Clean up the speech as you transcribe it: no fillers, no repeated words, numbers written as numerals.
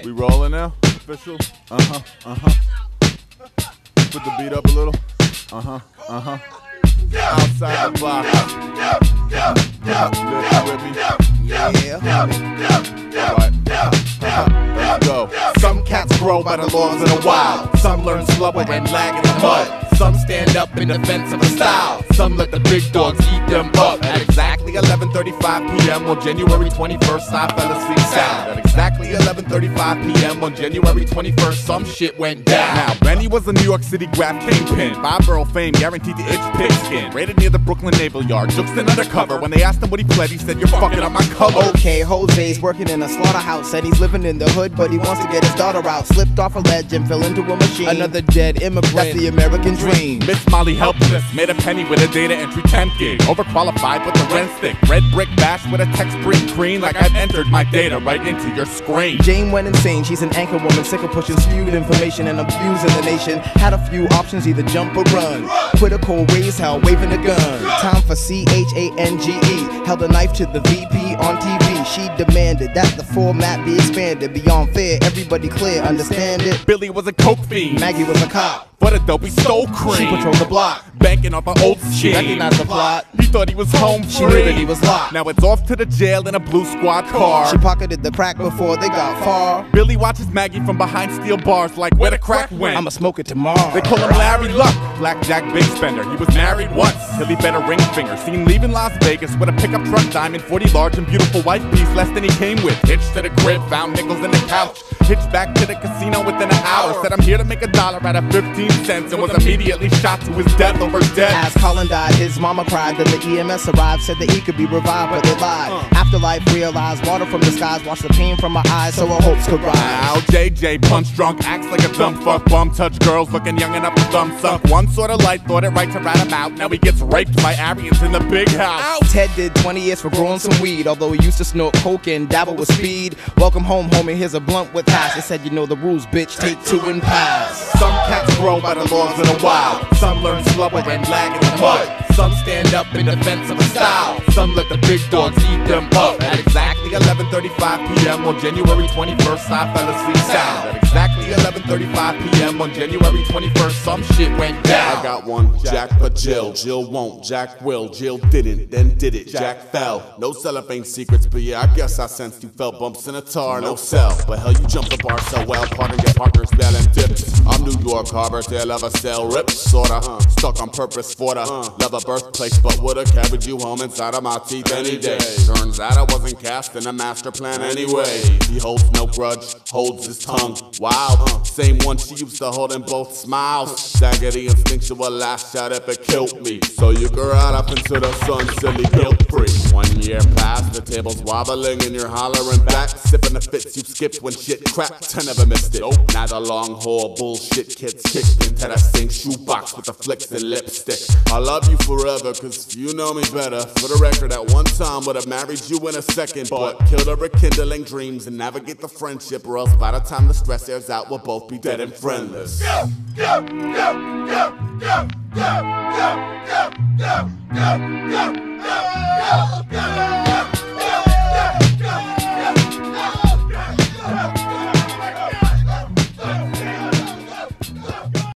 We rolling now? Official? Put the beat up a little. Outside the box. With me? Yeah. Alright. Let's go. Some cats grow by the laws of the wild. Some learn slower and lag in the mud. Some stand up in defense of a style. Some let the big dogs eat them up. At exactly 11:35 p.m. on January 21st, I fell asleep sound. At exactly 11:35 p.m. on January 21st, some shit went down. Now, Benny was a New York City graph kingpin. 5-borough fame guaranteed to itch pigskin. Raided near the Brooklyn Naval Yard. Juxton undercover. When they asked him what he pled, he said, "You're fucking up my color." Okay, Jose's working in a slaughterhouse, and he's living in the hood, but he wants to get his daughter out. Slipped off a ledge and fell into a machine. Another dead immigrant. That's the American dream. Miss Molly helpless, made a penny with a data entry temp gig. Overqualified with the rent stick. Red brick bash with a text screen like I've entered my data right into your screen. Jane went insane, she's an anchor woman, sick of pushing skewed information and abusing the nation. Had a few options, either jump or run. Quit a cold raise hell, waving a gun. Time for CHANGE. Held a knife to the VP on TV. She demanded that the format be expanded. Beyond fair, everybody clear, understand it. Billy was a coke fiend. Maggie was a cop. But a dope, he stole cream. She patrolled the block, banking off an old she scheme. recognized the plot. He thought he was home She free. knew that he was locked. Now it's off to the jail in a blue squad car. She pocketed the crack before they got far. Billy watches Maggie from behind steel bars like where the crack went. I'ma smoke it tomorrow. They call him Larry Luck, blackjack big spender. He was married once till he bet a ring finger. Seen leaving Las Vegas with a pickup truck diamond, 40 large and beautiful white piece, less than he came with. Hitched to the crib, found nickels in the couch. Hitched back to the casino within an hour. Said I'm here to make $1 out of 15 cents and was immediately shot to his death over death. As Colin died, his mama cried. Then the EMS arrived, said that he could be revived, but they lied. Afterlife realized water from the skies washed the pain from her eyes, so her hopes could rise. Now JJ, punch drunk, acts like a dumb fuck. Bum touch girls, looking young enough to thumb suck. One sort of light, thought it right to rat him out. Now he gets raped by Aryans in the big house. Ted did 20 years for growing some weed, although he used to snort coke and dabble with speed. Welcome home, homie, here's a blunt with hash. They said, you know the rules, bitch, take 2 and pass. Some cats grow by the laws of the wild. Some learn slower and lag in the mud. Some stand up in defense of a style. Some let the big dogs eat them up. At exactly 11:35 p.m. on January 21st, I fell asleep sound. At exactly 11:35 p.m. on January 21st, some shit went down. I got one, Jack but Jill. Jill won't, Jack will. Jill didn't, then did it. Jack fell. No cellophane secrets, but yeah, I guess I sensed you felt bumps in a tar. No cell, but hell, you jumped the bar so well. Pardon your partner's bell and dipped. I'm New York Harbor, tale of a cell rip, sorta. Stuck on purpose for the love a birthplace, but would've carried you home inside of my teeth any day. Turns out I wasn't cast in a master plan anyway. He holds no grudge, holds his tongue. Wow, same one she used to hold in both smiles. Saggedy instinctual lash out if it killed me. So you go right up into the sun, silly guilt free. 1 year passed, the table's wobbling and you're hollering back, sipping the fits you skipped when shit cracked. I never missed it. Now the long haul bullshit gets kicked into that same shoebox with the flicks and lipstick. I love you forever, cause you know me better. For the record, at one time would've married you in a second, but killed her rekindling dreams and navigate the friendship, or else by the time the stress airs out, we'll both be dead and friendless. Go.